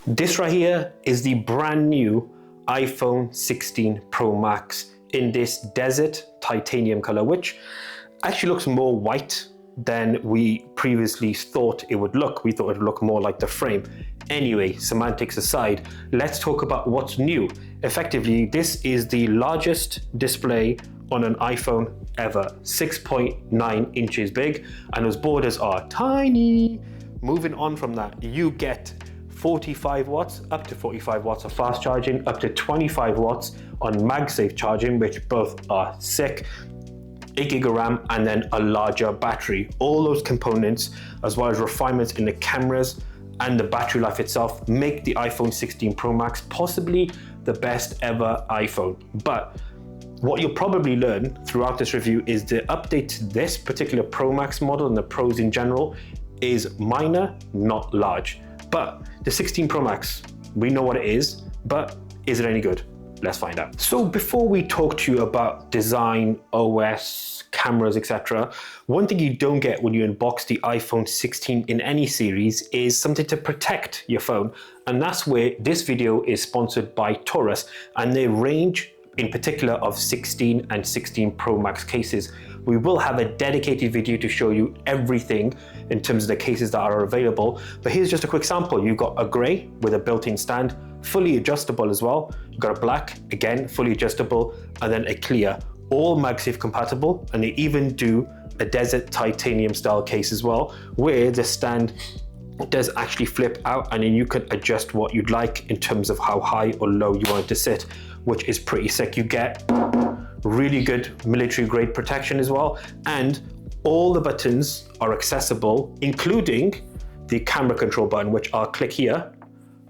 This right here is the brand new iPhone 16 Pro Max in this desert titanium color, which actually looks more white than we previously thought it would look. We thought it would look more like the frame. Anyway, semantics aside, let's talk about what's new. Effectively, this is the largest display on an iPhone ever, 6.9 inches big, and those borders are tiny. Moving on from that, you get 45 watts, up to 45 watts of fast charging, up to 25 watts on MagSafe charging, which both are sick. 8 gig of RAM, and then a larger battery. All those components, as well as refinements in the cameras and the battery life itself, make the iPhone 16 Pro Max possibly the best ever iPhone. But what you'll probably learn throughout this review is the update to this particular Pro Max model and the Pros in general is minor, not large. But the 16 Pro Max, we know what it is, but is it any good? Let's find out. So before we talk to you about design, OS, cameras, etc., one thing you don't get when you unbox the iPhone 16 in any series is something to protect your phone. And that's where this video is sponsored by Torras and their range in particular of 16 and 16 Pro Max cases. We will have a dedicated video to show you everything in terms of the cases that are available. But here's just a quick sample. You've got a gray with a built-in stand, fully adjustable as well. You've got a black, again, fully adjustable, and then a clear, all MagSafe compatible. And they even do a desert titanium style case as well, where the stand does actually flip out and then you can adjust what you'd like in terms of how high or low you want it to sit, which is pretty sick. You get really good military grade protection as well, and all the buttons are accessible, including the camera control button, which I'll click here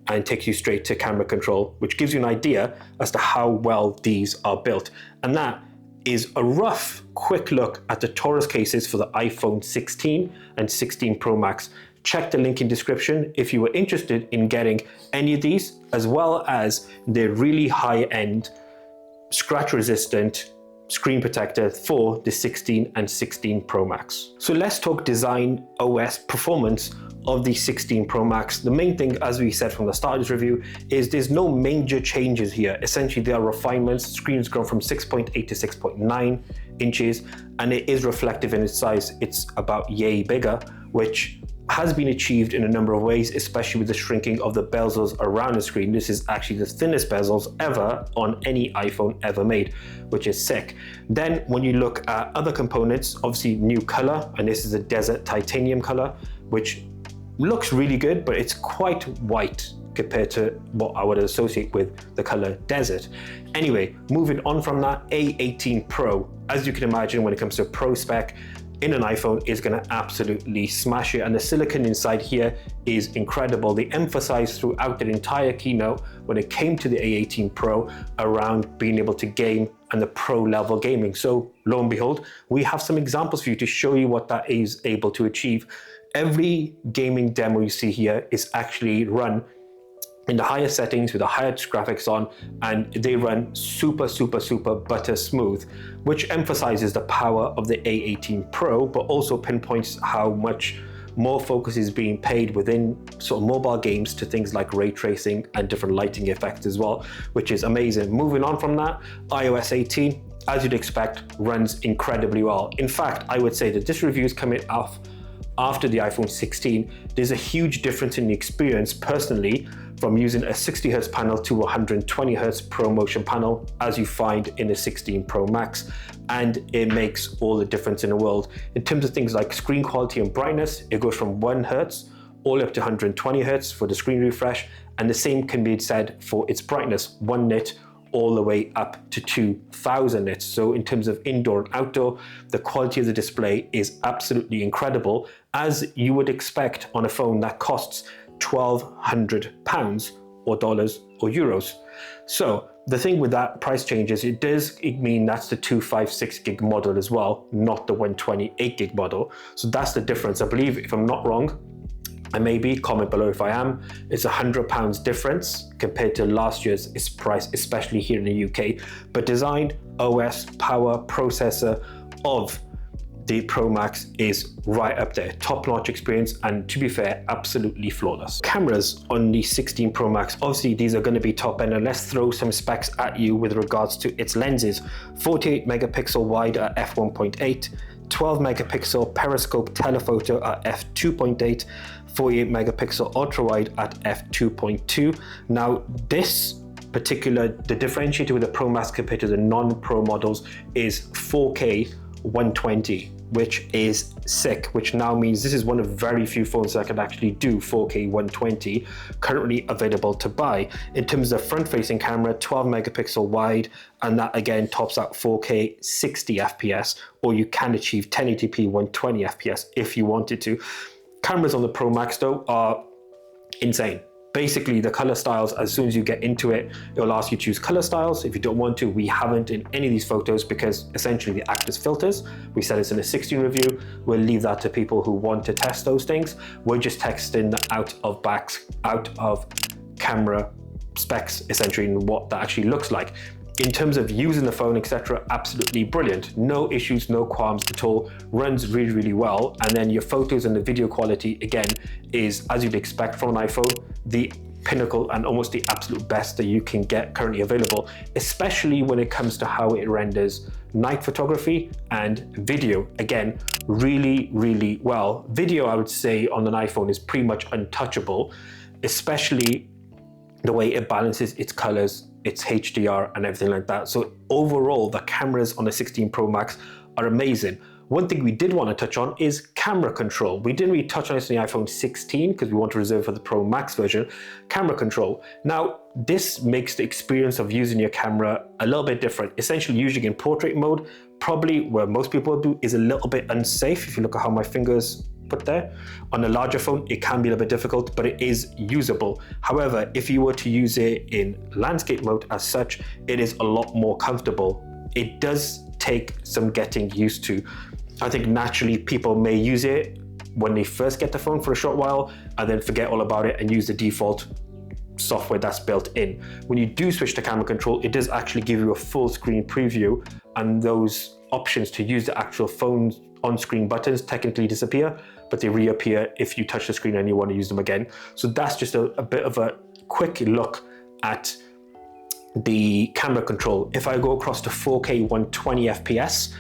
and takes you straight to camera control, which gives you an idea as to how well these are built. And that is a rough, quick look at the Torras cases for the iPhone 16 and 16 Pro Max. Check the link in description if you were interested in getting any of these, as well as the really high-end, scratch-resistant screen protector for the 16 and 16 Pro Max. So let's talk design, OS, performance of the 16 Pro Max. The main thing, as we said from the start of this review, is there's no major changes here. Essentially, there are refinements. Screen's grown from 6.8 to 6.9 inches, and it is reflective in its size. It's about yay bigger, which has been achieved in a number of ways, especially with the shrinking of the bezels around the screen. This is actually the thinnest bezels ever on any iPhone ever made, which is sick. Then when you look at other components, obviously new color, and this is a desert titanium color, which looks really good, but it's quite white compared to what I would associate with the color desert. Anyway, moving on from that, A18 Pro. As you can imagine, when it comes to Pro spec, in an iPhone is going to absolutely smash it, and the silicon inside here is incredible. They emphasized throughout the entire keynote when it came to the A18 Pro around being able to game and the pro level gaming. So lo and behold, we have some examples for you to show you what that is able to achieve. Every gaming demo you see here is actually run in the highest settings with the highest graphics on, and they run super butter smooth, which emphasizes the power of the A18 Pro, but also pinpoints how much more focus is being paid within sort of mobile games to things like ray tracing and different lighting effects as well, which is amazing. Moving on from that, iOS 18, as you'd expect, runs incredibly well. In fact, I would say that this review is coming off after the iPhone 16. There's a huge difference in the experience personally from using a 60 Hz panel to 120 Hz ProMotion panel, as you find in the 16 Pro Max, and it makes all the difference in the world. In terms of things like screen quality and brightness, it goes from 1 Hz all up to 120 Hz for the screen refresh, and the same can be said for its brightness, 1 nit all the way up to 2000 nits. So in terms of indoor and outdoor, the quality of the display is absolutely incredible, as you would expect on a phone that costs £1,200 or dollars or euros. So the thing with that price change is it mean that's the 256 gig model as well, not the 128 gig model. So that's the difference. I believe, if I'm not wrong, I may be, comment below if I am, it's £100 difference compared to last year's price, especially here in the UK. But design, OS, power, processor of the Pro Max is right up there. Top-notch experience, and to be fair, absolutely flawless. Cameras on the 16 Pro Max, obviously these are going to be top end, and let's throw some specs at you with regards to its lenses. 48 megapixel wide at f1.8, 12 megapixel periscope telephoto at f2.8, 48 megapixel ultra wide at f2.2. Now this particular, the differentiator with the Pro Max compared to the non-Pro models is 4K 120, which is sick, which now means this is one of very few phones that can actually do 4K 120 currently available to buy. In terms of front-facing camera, 12 megapixel wide, and that again tops out 4K 60 FPS, or you can achieve 1080p 120 FPS if you wanted to. Cameras on the Pro Max though are insane. Basically, the color styles, as soon as you get into it, it'll ask you to choose color styles. If you don't want to, we haven't in any of these photos because essentially they act as filters. We said this in a 16 review. We'll leave that to people who want to test those things. We're just testing the out of camera specs, essentially, and what that actually looks like. In terms of using the phone, etc., absolutely brilliant. No issues, no qualms at all. Runs really, really well. And then your photos and the video quality, again, is, as you'd expect from an iPhone, the pinnacle and almost the absolute best that you can get currently available, especially when it comes to how it renders night photography and video. Again, really, really well. Video, I would say, on an iPhone is pretty much untouchable, especially the way it balances its colors, its HDR and everything like that. So overall, the cameras on the 16 Pro Max are amazing. One thing we did want to touch on is camera control. We didn't really touch on this in the iPhone 16 because we want to reserve for the Pro Max version. Camera control. Now, this makes the experience of using your camera a little bit different. Essentially, using in portrait mode, probably where most people do, is a little bit unsafe. If you look at how my fingers put there. On a larger phone, it can be a little bit difficult, but it is usable. However, if you were to use it in landscape mode as such, it is a lot more comfortable. It does take some getting used to. I think naturally people may use it when they first get the phone for a short while and then forget all about it and use the default software that's built in. When you do switch to camera control, it does actually give you a full screen preview, and those options to use the actual phone's on-screen buttons technically disappear, but they reappear if you touch the screen and you want to use them again. So that's just a bit of a quick look at the camera control. If I go across to 4K 120 FPS,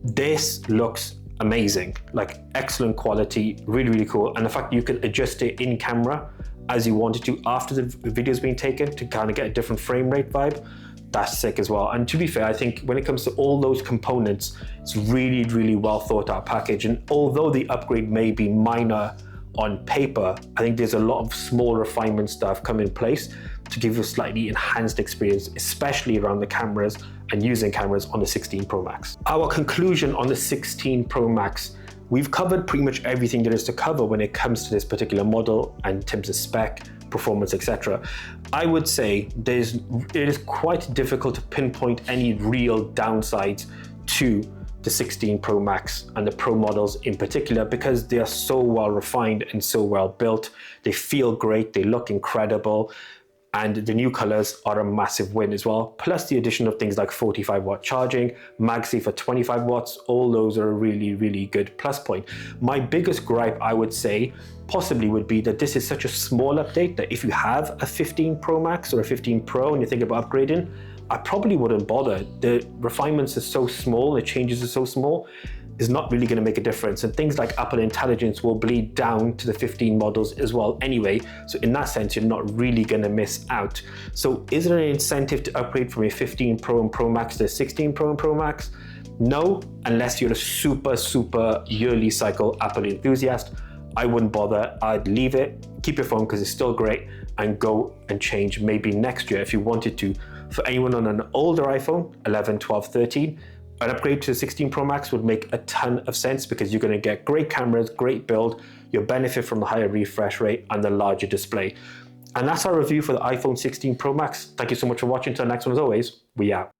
this looks amazing, like excellent quality, really, really cool. And the fact you can adjust it in camera as you wanted to after the video's been taken to kind of get a different frame rate vibe, that's sick as well. And to be fair, I think when it comes to all those components, it's really, really well thought out package. And although the upgrade may be minor on paper, I think there's a lot of small refinements that have come in place to give you a slightly enhanced experience, especially around the cameras and using cameras on the 16 Pro Max. Our conclusion on the 16 Pro Max, we've covered pretty much everything there is to cover when it comes to this particular model and in terms of spec, performance, etc. I would say it is quite difficult to pinpoint any real downsides to the 16 Pro Max and the Pro models in particular, because they are so well refined and so well built. They feel great, they look incredible, and the new colors are a massive win as well. Plus the addition of things like 45-watt charging, MagSafe for 25 watts, all those are a really, really good plus point. My biggest gripe, I would say, possibly would be that this is such a small update that if you have a 15 Pro Max or a 15 Pro and you think about upgrading, I probably wouldn't bother. The refinements are so small, the changes are so small, is not really going to make a difference. And things like Apple Intelligence will bleed down to the 15 models as well anyway. So in that sense, you're not really going to miss out. So is there an incentive to upgrade from a 15 Pro and Pro Max to a 16 Pro and Pro Max? No, unless you're a super, super yearly cycle Apple enthusiast. I wouldn't bother. I'd leave it, keep your phone because it's still great, and go and change maybe next year if you wanted to. For anyone on an older iPhone, 11, 12, 13, an upgrade to the 16 Pro Max would make a ton of sense because you're going to get great cameras, great build, you'll benefit from the higher refresh rate and the larger display. And that's our review for the iPhone 16 Pro Max. Thank you so much for watching. Till the next one, as always, we out.